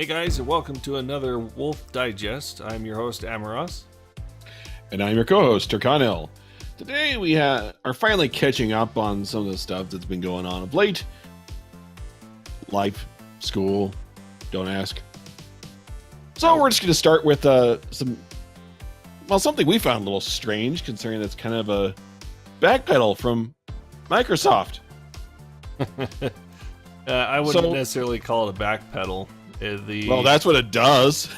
Hey guys, and welcome to another Wolf Digest. I'm your host, Amaros. And I'm your co-host, Terkanil. Today we are finally catching up on some of the stuff that's been going on of late. Life, school, don't ask. So we're just going to start with something we found a little strange, considering it's kind of a backpedal from Microsoft. I wouldn't necessarily call it a backpedal. Well, that's what it does.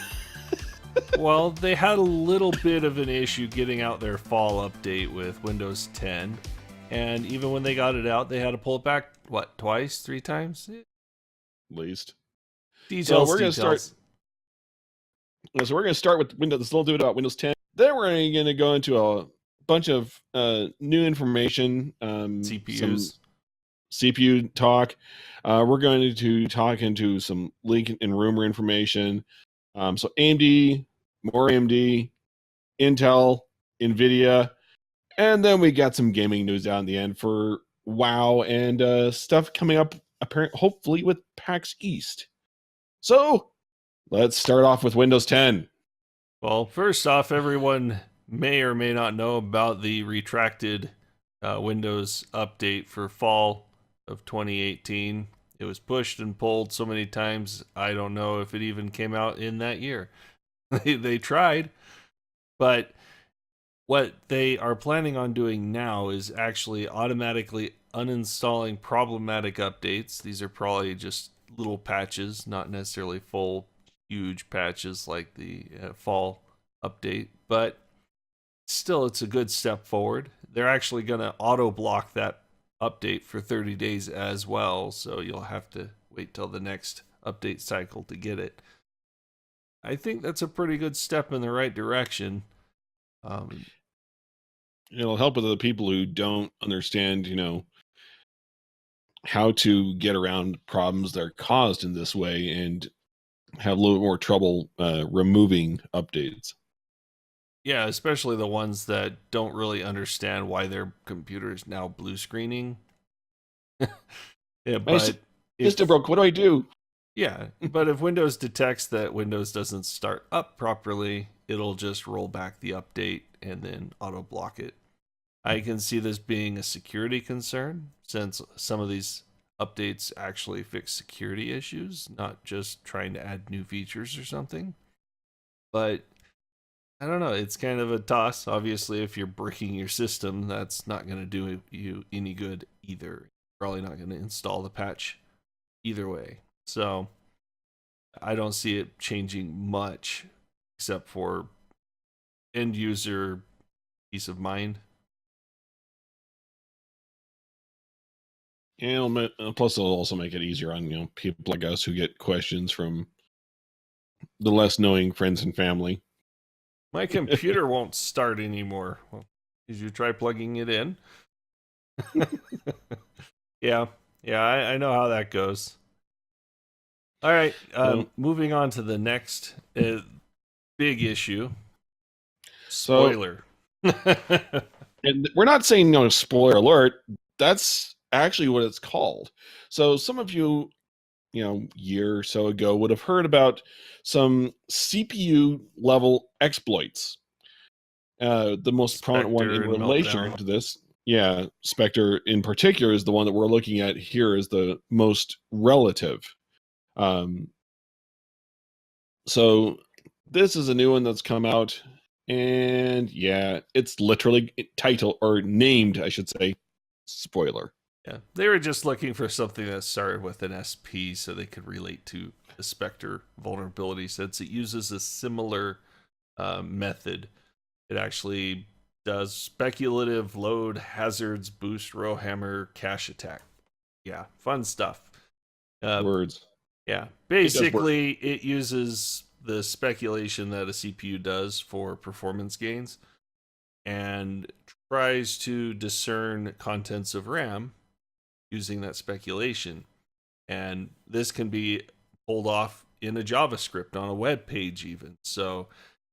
Well, they had a little bit of an issue getting out their fall update with Windows 10. And even when they got it out, they had to pull it back, twice, 3 times? At least. Details, so we're going to start with Windows, this little bit about Windows 10. Then we're going to go into a bunch of new information. CPUs. Some CPU talk. We're going to talk into some leak and rumor information. So AMD, more AMD, Intel, NVidia, and then we got some gaming news down the end for WoW and stuff coming up, hopefully with PAX East. So let's start off with Windows 10. Well, first off, everyone may or may not know about the retracted Windows update for fall of 2018. It was pushed and pulled so many times, I don't know if it even came out in that year. They tried, but what they are planning on doing now is actually automatically uninstalling problematic updates. These are probably just little patches, not necessarily full, huge patches like the fall update, but still, it's a good step forward. They're actually going to auto-block that update for 30 days as well, so you'll have to wait till the next update cycle to get it. I think that's a pretty good step in the right direction. It'll help with the people who don't understand, how to get around problems that are caused in this way and have a little bit more trouble removing updates. Yeah, especially the ones that don't really understand why their computer is now blue screening. Yeah, but System broke. What do I do? Yeah, but if Windows detects that Windows doesn't start up properly, it'll just roll back the update and then auto block it. I can see this being a security concern, since some of these updates actually fix security issues, not just trying to add new features or something. But I don't know, it's kind of a toss. Obviously, if you're breaking your system, that's not going to do you any good either. Probably not going to install the patch either way. So I don't see it changing much except for end user peace of mind. And plus, it'll also make it easier on people like us who get questions from the less knowing friends and family. My computer won't start anymore. Well, did you try plugging it in? Yeah, I know how that goes. All right, moving on to the next big issue. Spoiler. And we're not saying spoiler alert. That's actually what it's called. So some of you, year or so ago would have heard about some CPU level exploits. The most prominent one in relation to this, Spectre in particular, is the one that we're looking at here as the most relative. So this is a new one that's come out, and it's literally named, I should say, spoiler. Yeah, they were just looking for something that started with an SP so they could relate to the Spectre vulnerability, since it uses a similar method. It actually does speculative load hazards, boost rowhammer, cache attack. Yeah, fun stuff. Words. Yeah, basically it uses the speculation that a CPU does for performance gains and tries to discern contents of RAM using that speculation. And this can be pulled off in a JavaScript on a web page even. So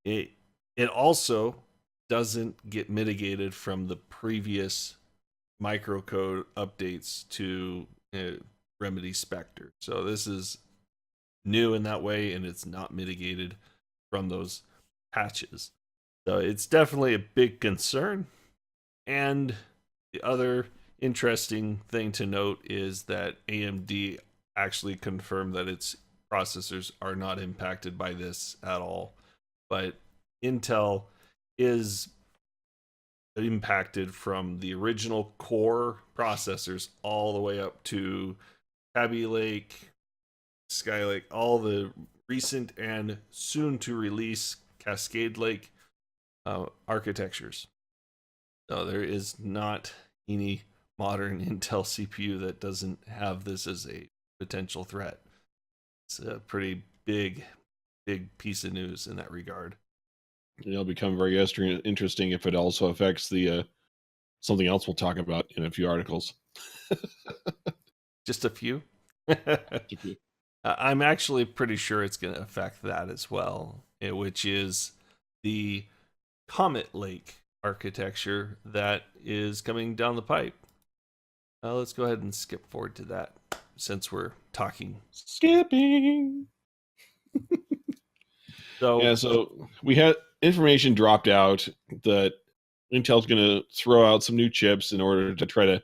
it also doesn't get mitigated from the previous microcode updates to remedy Spectre. So this is new in that way, and it's not mitigated from those patches. So it's definitely a big concern. And the other interesting thing to note is that AMD actually confirmed that its processors are not impacted by this at all. But Intel is impacted from the original core processors all the way up to Tabby Lake, Skylake, all the recent and soon to release Cascade Lake architectures. So there is not any modern Intel CPU that doesn't have this as a potential threat. It's a pretty big piece of news in that regard. It'll become very interesting if it also affects the something else we'll talk about in a few articles. Just a few. I'm actually pretty sure it's going to affect that as well, which is the Comet Lake architecture that is coming down the pipe. Let's go ahead and skip forward to that since we're talking. Skipping. So we had information dropped out that Intel's going to throw out some new chips in order to try to,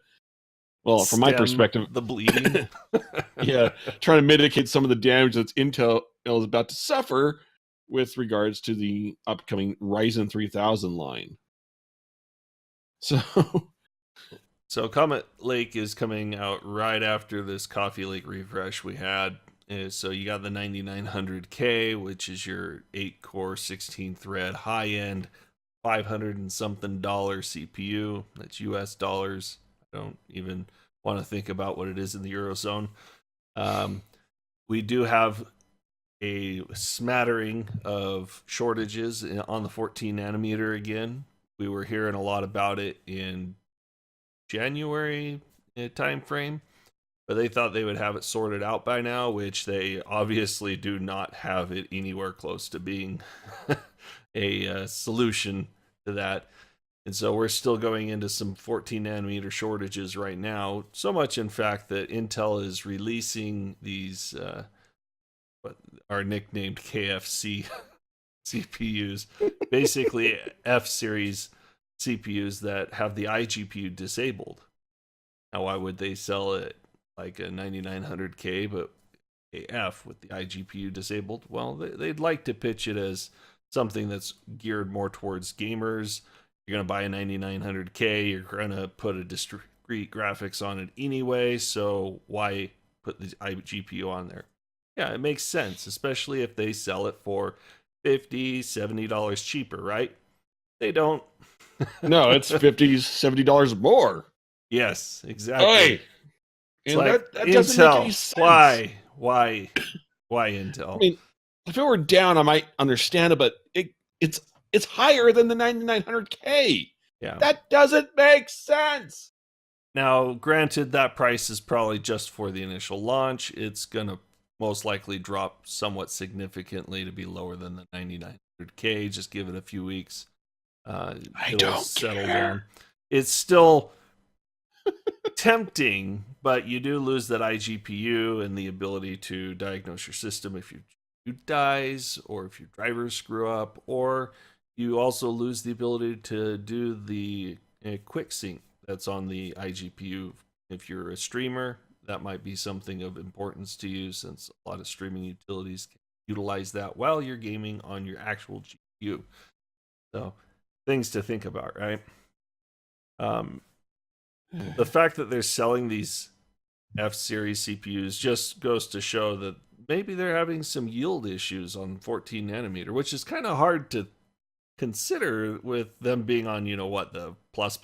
well, from my perspective, the bleeding. try to mitigate some of the damage that Intel is about to suffer with regards to the upcoming Ryzen 3000 line. So Comet Lake is coming out right after this Coffee Lake refresh we had. So you got the 9900K, which is your 8-core, 16-thread, high-end, $500 and something CPU. That's US dollars. I don't even want to think about what it is in the Eurozone. We do have a smattering of shortages on the 14 nanometer again. We were hearing a lot about it in January timeframe, but they thought they would have it sorted out by now, which they obviously do not have it anywhere close to being a solution to that. And so we're still going into some 14 nanometer shortages right now. So much, in fact, that Intel is releasing these, what are nicknamed KFC CPUs, basically F-series CPUs that have the iGPU disabled. Now, why would they sell it like a 9900K, but AF with the iGPU disabled? Well, they'd like to pitch it as something that's geared more towards gamers. You're going to buy a 9900K, you're going to put a discrete graphics on it anyway, so why put the iGPU on there? Yeah, it makes sense, especially if they sell it for $50, $70 cheaper, right? They don't. No, it's $50, $70 more. Yes, exactly. Hey, it's and like, that doesn't Intel, make any sense. Why Intel? I mean, if it were down, I might understand it, but it's higher than the 9900K. Yeah, that doesn't make sense. Now, granted, that price is probably just for the initial launch. It's gonna most likely drop somewhat significantly to be lower than the 9900K. Just give it a few weeks. I don't settle down. It's still tempting, but you do lose that iGPU and the ability to diagnose your system if your GPU dies or if your drivers screw up, or you also lose the ability to do the quick sync that's on the iGPU. If you're a streamer, that might be something of importance to you, since a lot of streaming utilities can utilize that while you're gaming on your actual GPU. So, things to think about, right? The fact that they're selling these F-series CPUs just goes to show that maybe they're having some yield issues on 14 nanometer, which is kind of hard to consider with them being on, the plus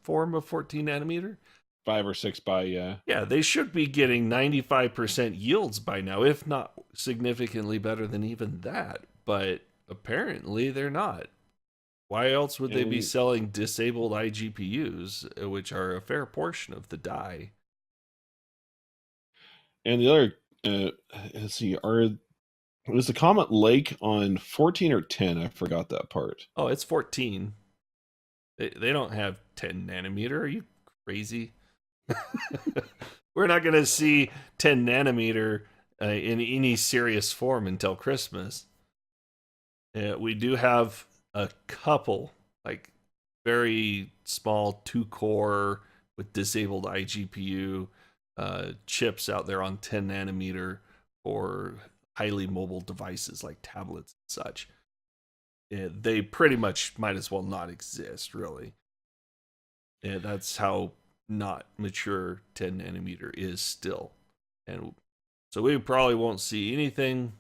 form of 14 nanometer. 5 or 6 by, Yeah, they should be getting 95% yields by now, if not significantly better than even that. But apparently they're not. Why else would they be selling disabled iGPUs, which are a fair portion of the die? And the other, let's see, was the Comet Lake on 14 or 10? I forgot that part. Oh, it's 14. They don't have 10 nanometer. Are you crazy? We're not going to see 10 nanometer in any serious form until Christmas. We do have a couple, like very small 2-core with disabled iGPU chips out there on 10 nanometer for highly mobile devices like tablets and such. They pretty much might as well not exist, really. That's how not mature 10 nanometer is still. And so we probably won't see anything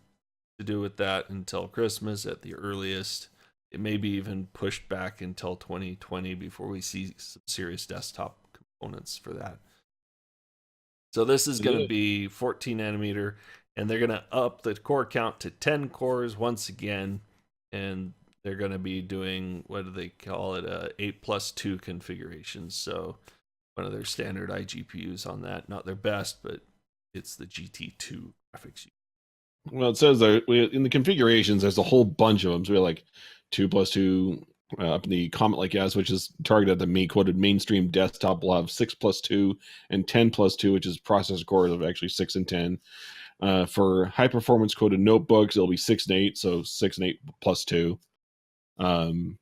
to do with that until Christmas at the earliest. It may be even pushed back until 2020 before we see some serious desktop components for that. So this is going to be 14 nanometer, and they're going to up the core count to 10 cores once again, and they're going to be doing, what do they call it, 8+2 configurations. So one of their standard iGPUs on that, not their best, but it's the GT2 graphics. Well, it says that in the configurations, there's a whole bunch of them. So we have like 2+2 up in the Comet Lake, which is targeted at the quoted mainstream desktop. Will have 6+2 and 10+2, which is processor cores of actually 6 and 10. For high performance quoted notebooks, it'll be 6 and 8, so 6 and 8+2. And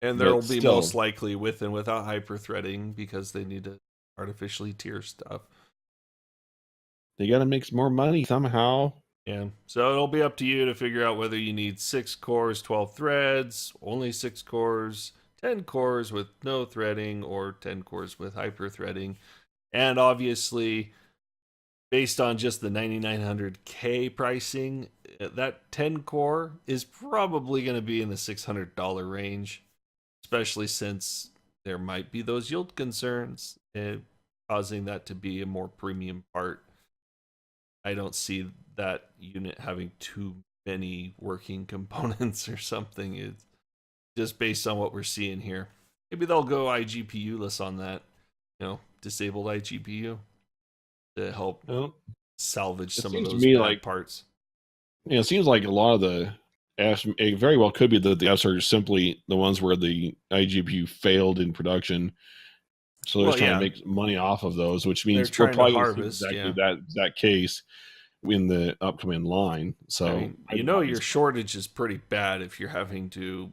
there will be most likely with and without hyperthreading because they need to artificially tier stuff. They got to make some more money somehow. Yeah, so it'll be up to you to figure out whether you need 6 cores, 12 threads, only 6 cores, 10 cores with no threading, or 10 cores with hyperthreading. And obviously, based on just the 9900K pricing, that 10 core is probably going to be in the $600 range, especially since there might be those yield concerns, causing that to be a more premium part. I don't see that unit having too many working components or something. It's just based on what we're seeing here. Maybe they'll go iGPU-less on that, disabled iGPU to help salvage some of those bad parts. Yeah, it seems like a lot of the Fs, it very well could be that the Fs are simply the ones where the iGPU failed in production. So they're trying to make money off of those, which means we're probably going to see exactly that case in the upcoming line. So I mean, your shortage is pretty bad if you're having to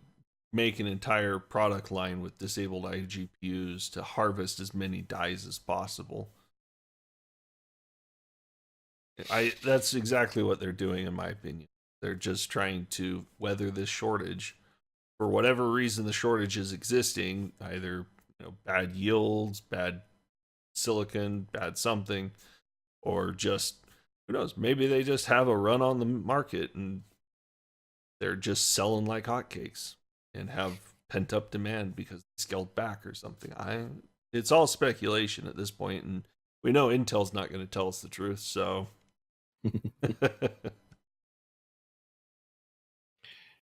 make an entire product line with disabled iGPUs to harvest as many dies as possible. That's exactly what they're doing, in my opinion. They're just trying to weather this shortage. For whatever reason the shortage is existing, either bad yields, bad silicon, bad something, or just, who knows, maybe they just have a run on the market and they're just selling like hotcakes and have pent up demand because they scaled back or something. It's all speculation at this point, and we know Intel's not going to tell us the truth, so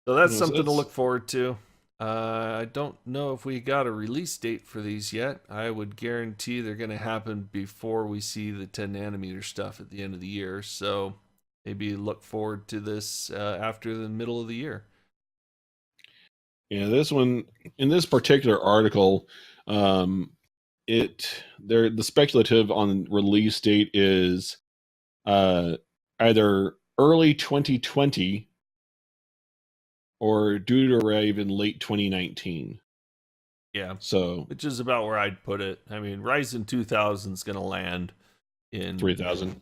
so that's something to look forward to. I don't know if we got a release date for these yet. I would guarantee they're going to happen before we see the 10 nanometer stuff at the end of the year. So maybe look forward to this after the middle of the year. Yeah, this one, in this particular article, the speculative on release date is either early 2020 or due to arrive in late 2019. Yeah. So, which is about where I'd put it. I mean, Ryzen 2000 is going to land in 3000.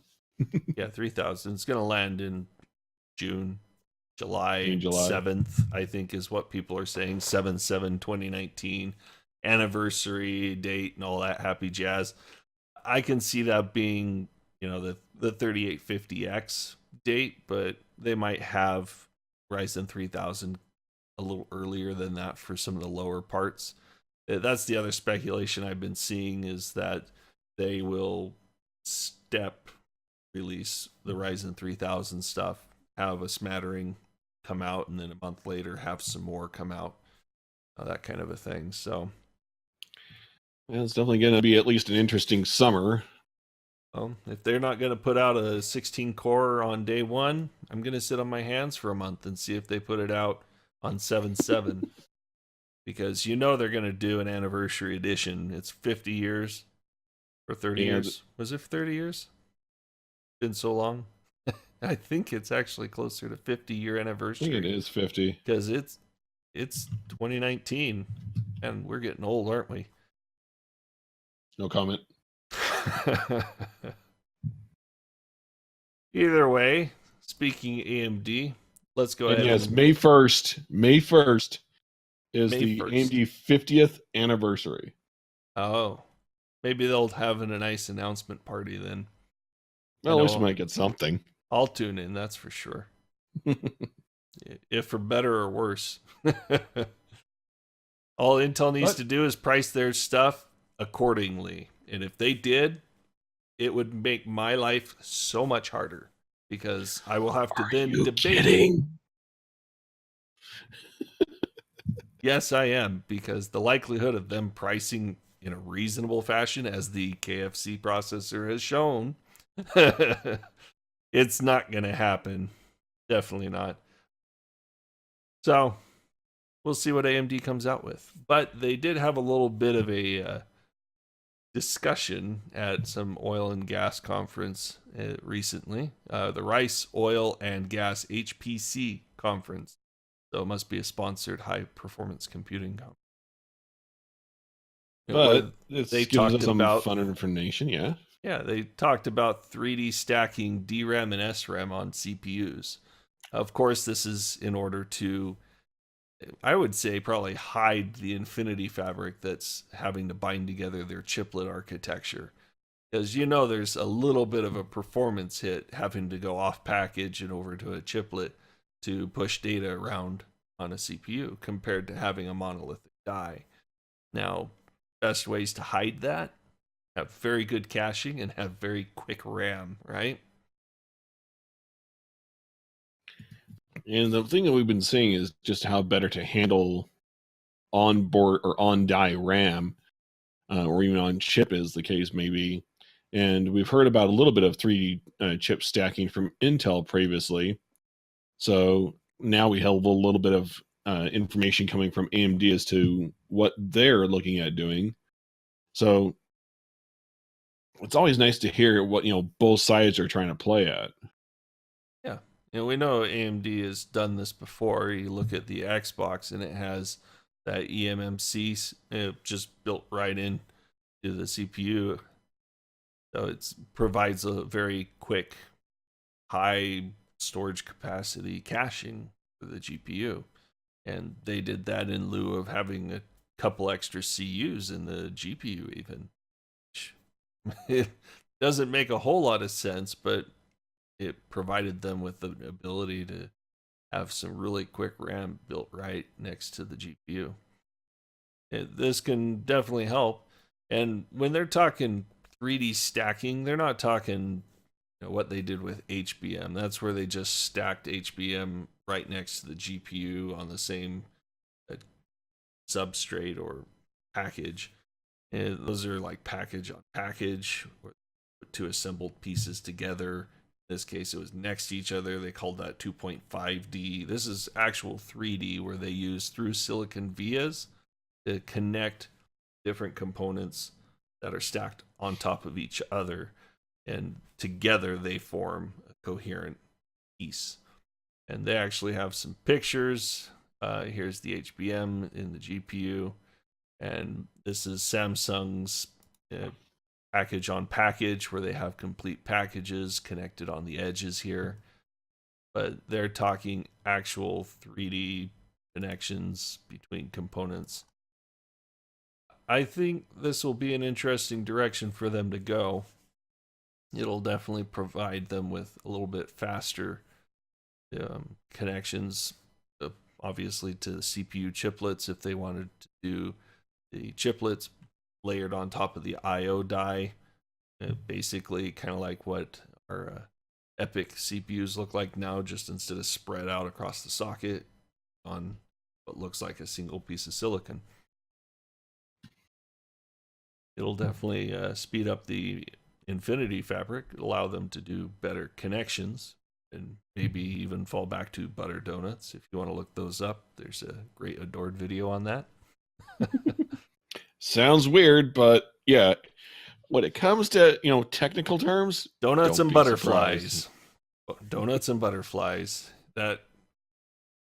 Yeah, 3000. It's going to land in July 7th, I think is what people are saying. 7/7/2019 anniversary date and all that happy jazz. I can see that being, the 3850X date, but they might have Ryzen 3000 a little earlier than that for some of the lower parts. That's the other speculation I've been seeing, is that they will step release the Ryzen 3000 stuff, have a smattering come out, and then a month later have some more come out, that kind of a thing. So it's definitely going to be at least an interesting summer. Well, if they're not going to put out a 16 core on day one, I'm going to sit on my hands for a month and see if they put it out on 7/7. Because they're going to do an anniversary edition. It's 50 years or 30 years. Was it 30 years? Been so long. I think it's actually closer to 50-year I think anniversary. it is 50. Because it's 2019, and we're getting old, aren't we? No comment. Either way, speaking AMD, let's go And ahead yes, and May 1st. May 1st is May the 1st. AMD 50th anniversary. Oh, maybe they'll have a nice announcement party then. Well, at least we might get something. I'll tune in, that's for sure. If for better or worse. All Intel needs to do is price their stuff accordingly. And if they did, it would make my life so much harder because I will have to then debate. Kidding? Yes, I am, because the likelihood of them pricing in a reasonable fashion, as the KFC processor has shown, it's not going to happen. Definitely not. So we'll see what AMD comes out with. But they did have a little bit of a discussion at some oil and gas conference recently, the Rice Oil and Gas HPC conference. So it must be a sponsored high performance computing conference. But they gives us talked some about fun information, yeah. Yeah, they talked about 3D stacking DRAM and SRAM on CPUs. Of course, this is in order to, I would say, probably hide the Infinity fabric that's having to bind together their chiplet architecture. Because there's a little bit of a performance hit having to go off package and over to a chiplet to push data around on a CPU compared to having a monolithic die. Now, best ways to hide that: have very good caching and have very quick RAM, right? And the thing that we've been seeing is just how better to handle on board or on die RAM, or even on chip, as the case may be. And we've heard about a little bit of 3D chip stacking from Intel previously. So now we have a little bit of information coming from AMD as to what they're looking at doing. So it's always nice to hear what both sides are trying to play at. Yeah, we know AMD has done this before. You look at the Xbox and it has that eMMC just built right in to the CPU, so it provides a very quick, high storage capacity caching for the GPU, and they did that in lieu of having a couple extra CUs in the GPU even. It doesn't make a whole lot of sense, but it provided them with the ability to have some really quick RAM built right next to the GPU. This can definitely help. And when they're talking 3D stacking, they're not talking what they did with HBM. That's where they just stacked HBM right next to the GPU on the same substrate or package. And those are like package on package, or two assembled pieces together. In this case, it was next to each other. They called that 2.5D. This is actual 3D, where they use through silicon vias to connect different components that are stacked on top of each other, and together they form a coherent piece. And they actually have some pictures. Here's the HBM in the GPU, and this is Samsung's package on package, where they have complete packages connected on the edges here. But they're talking actual 3D connections between components. I think this will be an interesting direction for them to go. It'll definitely provide them with a little bit faster connections, obviously, to the CPU chiplets if they wanted to do the chiplets layered on top of the I/O die, basically kind of like what our EPYC CPUs look like now, just instead of spread out across the socket on what looks like a single piece of silicon. It'll definitely speed up the Infinity fabric, allow them to do better connections, and maybe even fall back to butter donuts. If you want to look those up, there's a great Adored video on that. Sounds weird, but yeah, when it comes to technical terms, Donuts don't and be butterflies. surprised. Donuts and butterflies. That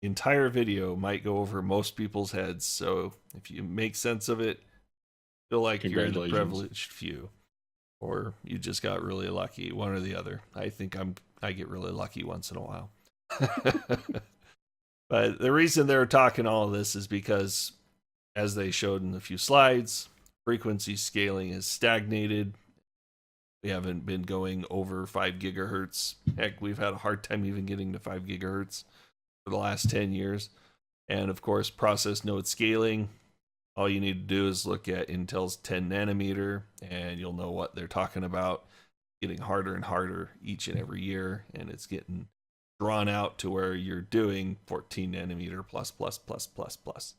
entire video might go over most people's heads. So if you make sense of it, feel like you're the Congratulations. privileged few, or you just got really lucky, one or the other. I think I get really lucky once in a while. But the reason they're talking all of this is because, as they showed in a few slides, frequency scaling is stagnated. We haven't been going over 5 gigahertz. Heck, we've had a hard time even getting to 5 gigahertz for the last 10 years. And of course, process node scaling. All you need to do is look at Intel's 10 nanometer, and you'll know what they're talking about. Getting harder and harder each and every year, and it's getting drawn out to where you're doing 14 nanometer plus. Plus.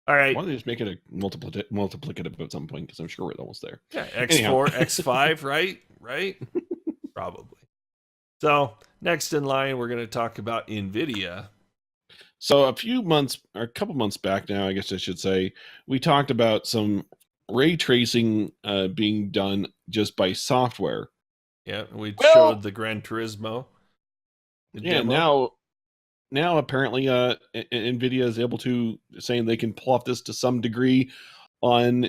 All right. Why don't they just make it a multiplicative at some point? Because I'm sure we're almost there. Yeah, X4, X5, right? Probably. So next in line, we're going to talk about NVIDIA. So a couple months back now, I guess I should say, we talked about some ray tracing being done just by software. Yeah, we showed the Gran Turismo. Demo. Now apparently NVIDIA is able to, saying they can pull off this to some degree on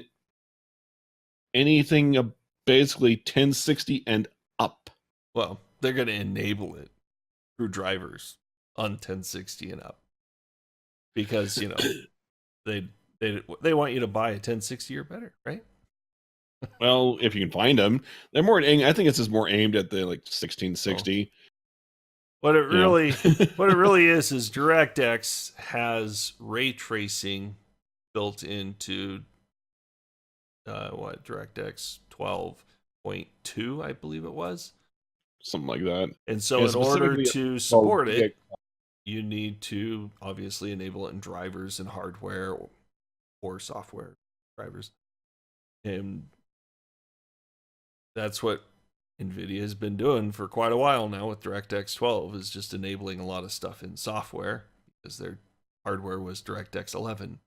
anything basically 1060 and up. Well, they're going to enable it through drivers on 1060 and up, because they want you to buy a 1060 or better, right? Well, if you can find them, they're more. I think it's just more aimed at the 1660. What it really is DirectX has ray tracing built into DirectX 12.2, I believe it was. Something like that. And so in order to support it, you need to obviously enable it in drivers and hardware or software drivers. And that's what NVIDIA has been doing for quite a while now with DirectX 12, is just enabling a lot of stuff in software, because their hardware was DirectX 11.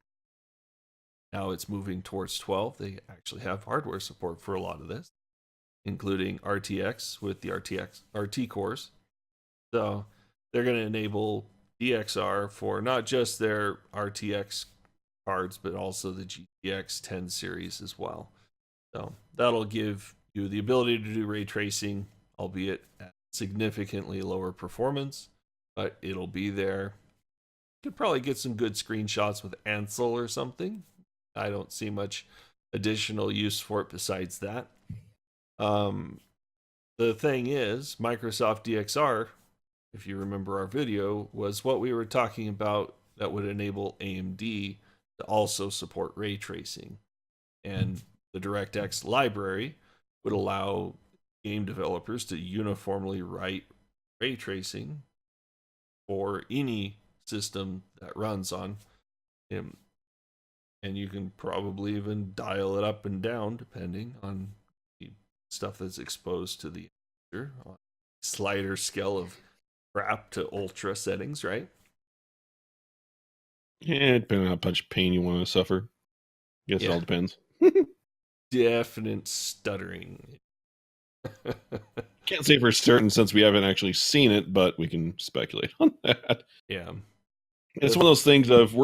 Now it's moving towards 12. They actually have hardware support for a lot of this, including RTX with the RT cores. So they're going to enable DXR for not just their RTX cards, but also the GTX 10 series as well. So that'll give you the ability to do ray tracing, albeit at significantly lower performance, but it'll be there. You could probably get some good screenshots with Ansel or something. I don't see much additional use for it besides that. The thing is, Microsoft DXR, if you remember our video, was what we were talking about that would enable AMD to also support ray tracing. And the DirectX library would allow game developers to uniformly write ray tracing for any system that runs on him. And you can probably even dial it up and down depending on the stuff that's exposed to the slider scale of crap to ultra settings, right? Yeah, depending on how much pain you want to suffer. Guess it all depends. Definite stuttering. Can't say for certain since we haven't actually seen it, but we can speculate on that. Yeah. It's one of those things of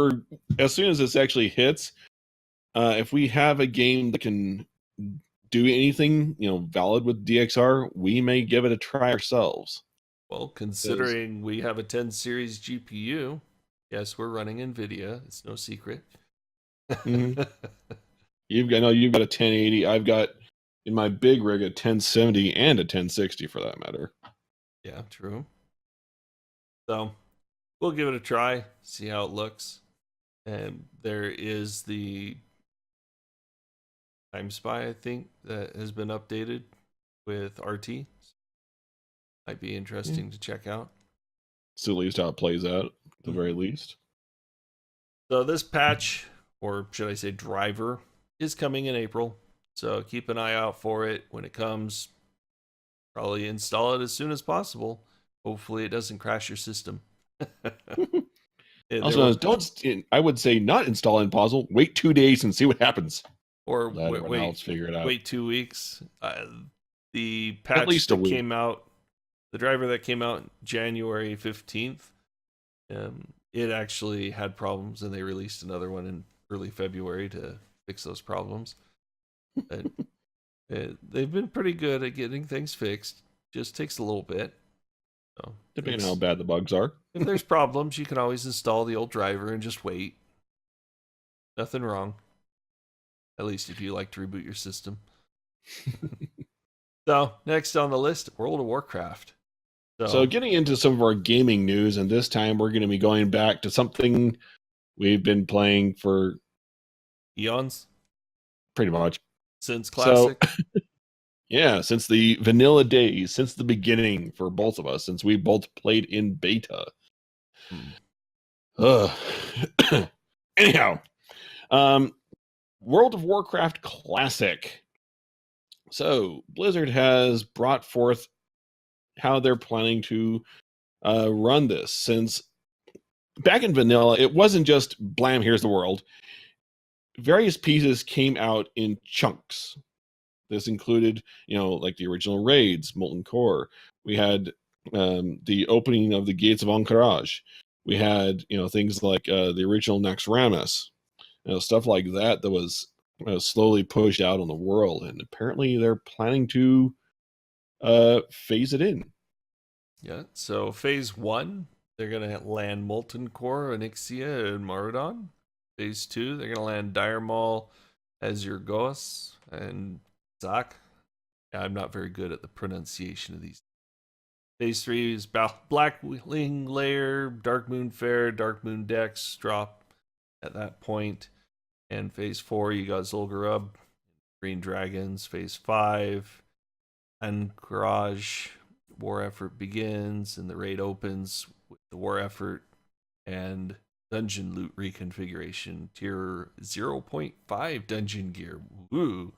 as soon as this actually hits, if we have a game that can do anything, valid with DXR, we may give it a try ourselves. Well, considering we have a 10 series GPU, yes, we're running NVIDIA. It's no secret. Mm-hmm. You've got a 1080. I've got in my big rig a 1070 and a 1060 for that matter. Yeah, true. So we'll give it a try, see how it looks. And there is the Time Spy, I think, that has been updated with RT. Might be interesting to check out. So at least how it plays out, at the very least. So this patch, or should I say driver, is coming in April. So keep an eye out for it when it comes. Probably install it as soon as possible. Hopefully it doesn't crash your system. Also, I would say not install Impossible. Wait 2 days and see what happens. or let everyone else figure it out. wait 2 weeks. The At patch least a that week. came out, the driver that came out January 15th, it actually had problems, and they released another one in early February to fix those problems. They've been pretty good at getting things fixed. Just takes a little bit. So Depending on how bad the bugs are. if there's problems, you can always install the old driver and just wait. Nothing wrong. At least if you like to reboot your system. So next on the list, World of Warcraft. So getting into some of our gaming news, and this time we're going to be going back to something we've been playing for eons, pretty much since classic. So, yeah, since the vanilla days, since the beginning for both of us, since we both played in beta. Anyhow, World of Warcraft Classic. So Blizzard has brought forth how they're planning to run this. Since back in vanilla, it wasn't just blam, here's the world. Various pieces came out in chunks. This included, like the original raids, Molten Core. We had the opening of the Gates of Ahn'Qiraj. We had, things like the original Naxxramas, stuff like that was slowly pushed out on the world. And apparently they're planning to phase it in. Yeah, so phase 1, they're going to land Molten Core, Onyxia, and Marudon. Phase 2, they're going to land Dire Maul, Azurgoas, and Zak. Yeah, I'm not very good at the pronunciation of these. Phase 3 is Blackwing Lair, Dark Moon Fair, Dark Moon Dex drop at that point. And phase 4, you got Zul'Gurub, Green Dragons. Phase 5, Ahn'Qiraj, war effort begins, and the raid opens with the war effort and dungeon loot reconfiguration. Tier 0.5 dungeon gear. Woo!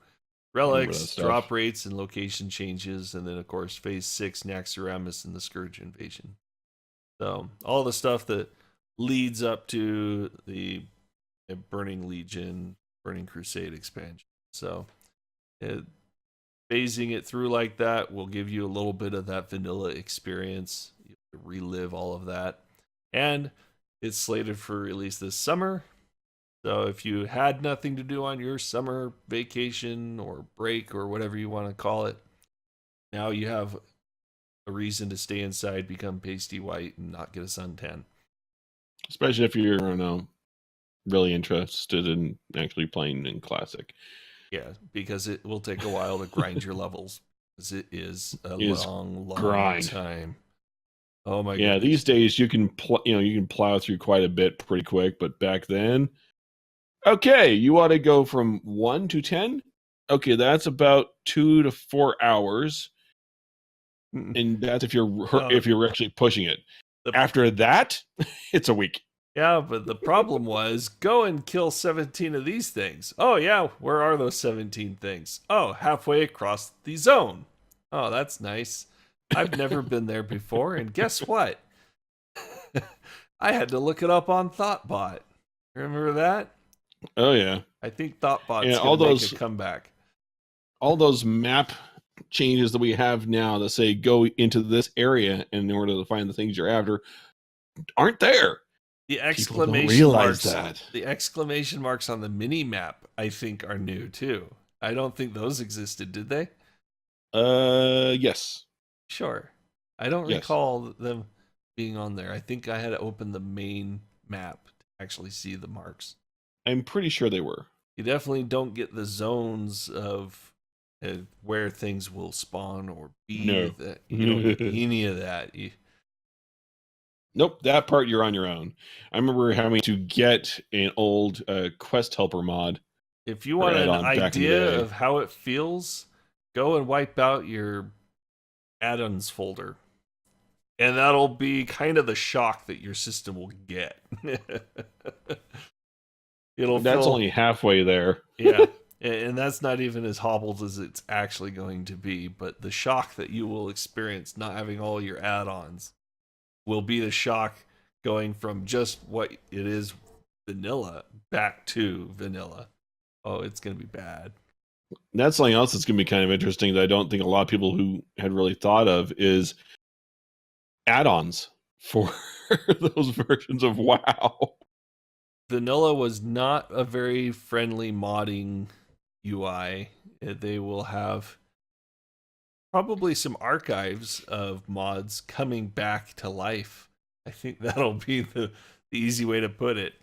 Relics, drop rates, and location changes. And then, of course, phase 6, Naxxramas and the Scourge invasion. So, all the stuff that leads up to the Burning Legion, Burning Crusade expansion. So, phasing it through like that will give you a little bit of that vanilla experience. You relive all of that. And it's slated for release this summer. So if you had nothing to do on your summer vacation or break or whatever you want to call it, now you have a reason to stay inside, become pasty white, and not get a suntan. Especially if you're, really interested in actually playing in Classic. Yeah, because it will take a while to grind your levels. Because it is a long time. Oh my god! Yeah, goodness. These days you can plow through quite a bit pretty quick, but back then, okay, you want to go from 1 to 10? Okay, that's about 2 to 4 hours, and that's if you're actually pushing it. After that, it's a week. Yeah, but the problem was, go and kill 17 of these things. Oh yeah, where are those 17 things? Oh, halfway across the zone. Oh, that's nice. I've never been there before, and guess what? I had to look it up on Thoughtbot. Remember that? Oh yeah. I think Thoughtbot's going to make a comeback. All those map changes that we have now that say go into this area in order to find the things you're after aren't there. The exclamation marks, the exclamation marks on the mini map, I think, are new too. I don't think those existed, did they? Yes. Sure. I don't recall them being on there. I think I had to open the main map to actually see the marks. I'm pretty sure they were. You definitely don't get the zones of where things will spawn or be. No. You don't get any of that. Nope, that part you're on your own. I remember having to get an old quest helper mod. If you want an idea of how it feels, go and wipe out your add-ons folder. And that'll be kind of the shock that your system will get. That's only halfway there. Yeah. And that's not even as hobbled as it's actually going to be. But the shock that you will experience not having all your add-ons will be the shock going from just what it is vanilla back to vanilla. Oh, it's going to be bad. And that's something else that's going to be kind of interesting that I don't think a lot of people who had really thought of is add-ons for those versions of WoW. Vanilla was not a very friendly modding UI. They will have probably some archives of mods coming back to life. I think that'll be the easy way to put it.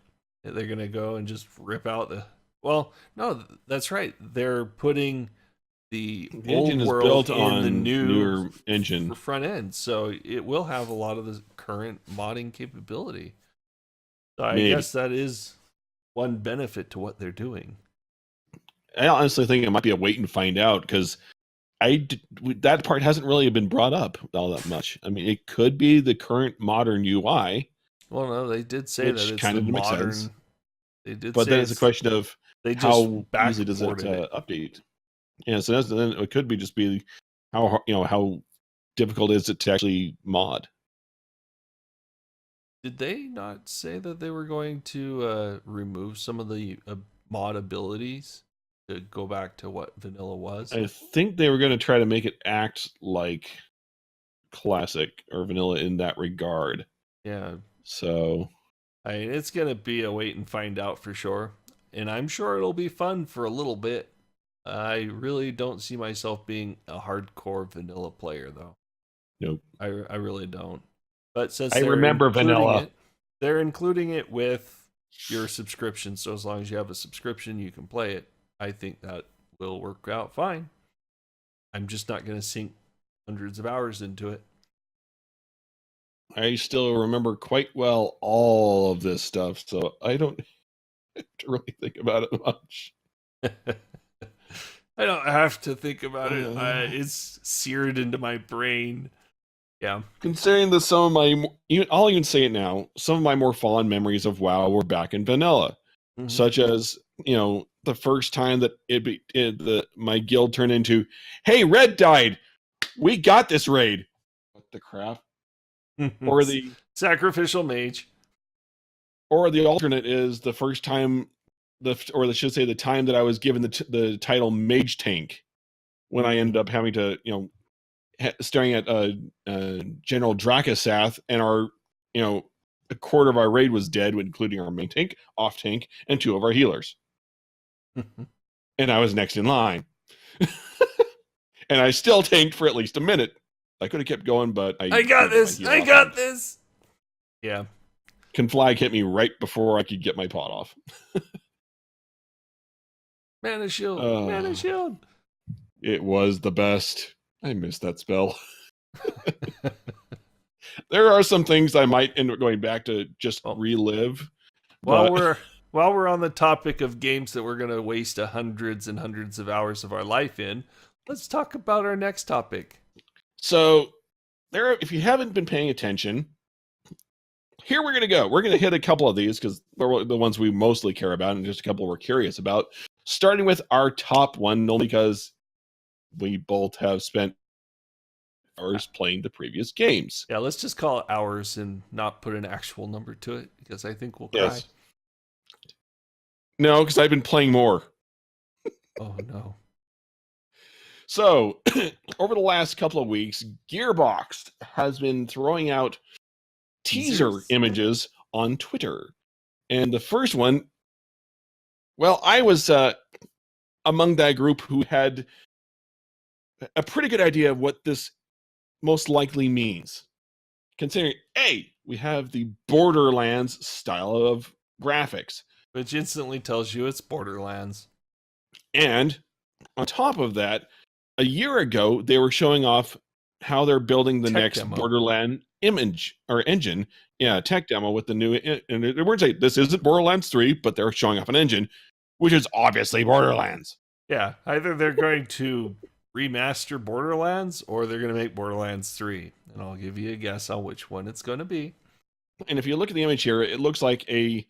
They're going to go and just rip out the. Well, no, that's right. They're putting the Engine old is world built in on the new newer engine. front end, so it will have a lot of the current modding capability. So I guess that is one benefit to what they're doing. I honestly think it might be a wait and find out because that part hasn't really been brought up all that much. I mean, it could be the current modern UI. Well, no, they did say that it's kind the of makes modern. sense. They did, But say then it's a question of they just how easy does it backported it. update? Yeah, so then it could be just be how difficult is it to actually mod. Did they not say that they were going to remove some of the mod abilities to go back to what vanilla was? I think they were going to try to make it act like classic or vanilla in that regard. Yeah. So I mean, it's going to be a wait and find out for sure. And I'm sure it'll be fun for a little bit. I really don't see myself being a hardcore vanilla player, though. Nope. I really don't. But since I remember vanilla, they're including it with your subscription. So as long as you have a subscription, you can play it. I think that will work out fine. I'm just not going to sink hundreds of hours into it. I still remember quite well all of this stuff, so I don't have to really think about it much. I don't have to think about it. It's seared into my brain. Yeah. Considering that some of my, I'll even say it now, some of my more fond memories of WoW were back in vanilla, such as, the first time that my guild turned into, hey, Red died, we got this raid. What the crap? Or the sacrificial mage. Or the alternate is the first time, the time that I was given the title Mage Tank, when I ended up having to, staring at General Dracasath, and a quarter of our raid was dead, including our main tank, off tank, and 2 of our healers. And I was next in line. And I still tanked for at least a minute. I could have kept going, but I got this. I got this. Yeah. Conflag hit me right before I could get my pot off. Mana shield. Mana shield. It was the best. I missed that spell. There are some things I might end up going back to just relive. While we're on the topic of games that we're going to waste hundreds and hundreds of hours of our life in, let's talk about our next topic. So, if you haven't been paying attention, here we're going to go. We're going to hit a couple of these because they're the ones we mostly care about, and just a couple we're curious about. Starting with our top one, only because we both have spent hours playing the previous games. Yeah, let's just call it hours and not put an actual number to it, because I think we'll cry. Yes. No, because I've been playing more. Oh, no. So, over the last couple of weeks, Gearbox has been throwing out teaser images on Twitter. And the first one, well, I was among that group who had a pretty good idea of what this most likely means. Considering, A, we have the Borderlands style of graphics, which instantly tells you it's Borderlands. And on top of that, a year ago, they were showing off how they're building the next Borderland engine. Yeah, tech demo with the new, and they weren't saying this isn't Borderlands 3, but they're showing off an engine, which is obviously Borderlands. Yeah, either they're going to remaster Borderlands or they're going to make Borderlands 3. And I'll give you a guess on which one it's going to be. And if you look at the image here, it looks like a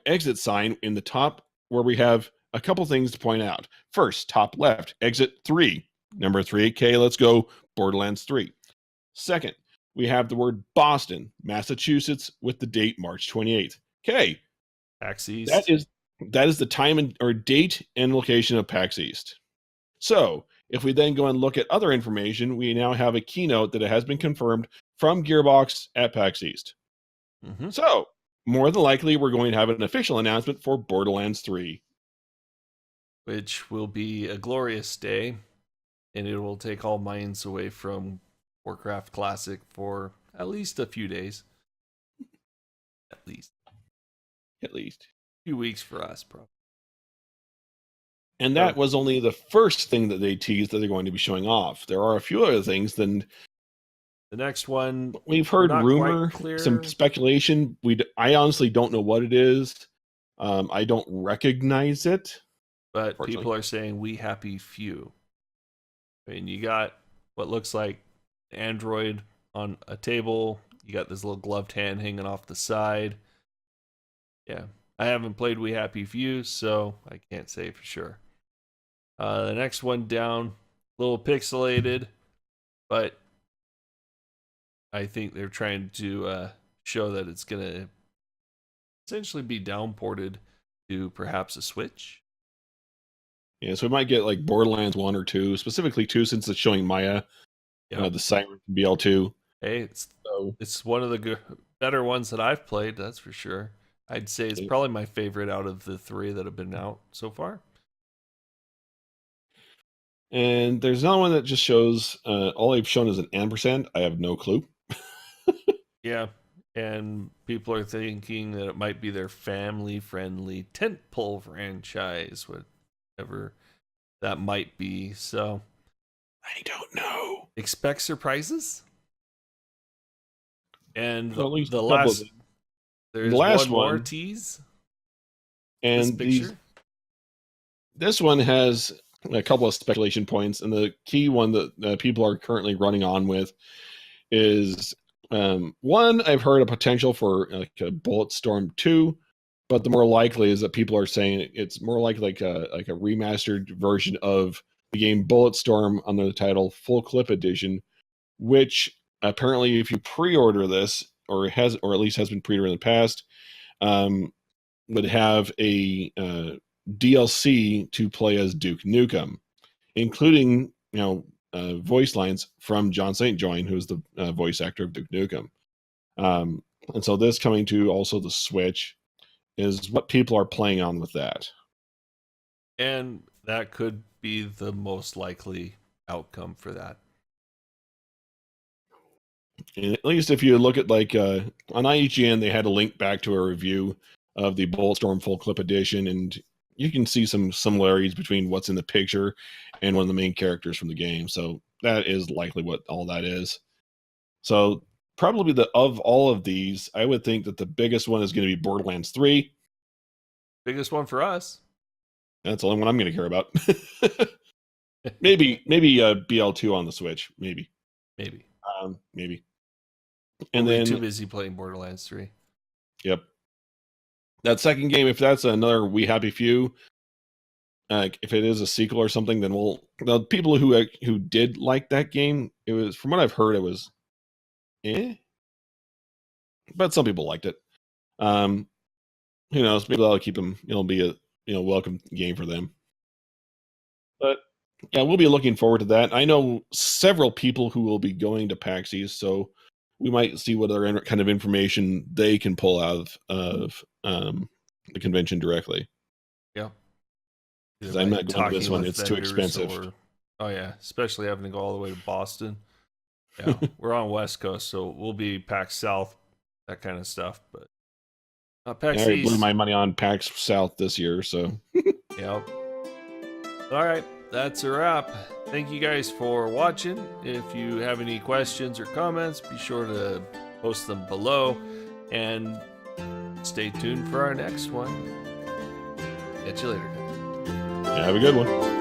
exit sign in the top, where we have a couple things to point out. First, top left, exit 3. Number 3, okay, let's go Borderlands 3. Second, we have the word Boston, Massachusetts, with the date March 28th. Okay. PAX East. That is, That is the time or date and location of PAX East. So if we then go and look at other information, we now have a keynote that has been confirmed from Gearbox at PAX East. Mm-hmm. So more than likely, we're going to have an official announcement for Borderlands 3. Which will be a glorious day, and it will take all minds away from Warcraft Classic for at least a few days. At least. At least. A few weeks for us, probably. And that was only the first thing that they teased that they're going to be showing off. There are a few other things. Then the next one, we've heard rumor, some speculation. I honestly don't know what it is. I don't recognize it. But people are saying we happy few. I mean, you got what looks like Android on a table. You got this little gloved hand hanging off the side. Yeah. I haven't played We Happy Few, so I can't say for sure. The next one down, a little pixelated, but I think they're trying to show that it's going to essentially be downported to perhaps a Switch. Yeah, so we might get like Borderlands 1 or 2, specifically 2 since it's showing Maya, the Siren BL2. Hey, it's one of the better ones that I've played, that's for sure. I'd say it's probably my favorite out of the 3 that have been out so far. And there's another one that just shows, all they've shown is an ampersand. I have no clue. Yeah, and people are thinking that it might be their family-friendly tentpole franchise, whatever that might be. So, I don't know. Expect surprises. And well, the last, there's one more tease. And this one has a couple of speculation points, and the key one that people are currently running on with is one. I've heard a potential for like a Bulletstorm 2, but the more likely is that people are saying it's more like a remastered version of the game Bulletstorm under the title Full Clip Edition, which apparently, if you pre-order this, or at least has been pre-ordered in the past, would have a DLC to play as Duke Nukem, including voice lines from John St. John, who's the voice actor of Duke Nukem. And so this coming to also the Switch is what people are playing on with that. And that could be the most likely outcome for that. And at least if you look at like on IGN, they had a link back to a review of the Bulletstorm Full Clip Edition, and you can see some similarities between what's in the picture and one of the main characters from the game. So that is likely what all that is. So probably of all of these, I would think that the biggest one is going to be Borderlands 3. Biggest one for us. That's the only one I'm going to care about. maybe BL2 on the Switch. Maybe. And then too busy playing Borderlands 3. Yep. That second game, if that's another We Happy Few, if it is a sequel or something, then the people who did like that game, it was, from what I've heard, it was but some people liked it. Who knows? Maybe that'll keep them. It'll be a welcome game for them. But yeah, we'll be looking forward to that. I know several people who will be going to PAX East, so we might see what other kind of information they can pull out of the convention directly. Yeah. Because I'm not going to this one. It's too expensive. Oh, yeah. Especially having to go all the way to Boston. Yeah. We're on West Coast, so we'll be PAX South, that kind of stuff. But PAX I East. blew my money on PAX South this year, so. Yep. All right. That's a wrap. Thank you guys for watching. If you have any questions or comments, be sure to post them below. And stay tuned for our next one. Catch you later. Yeah, have a good one.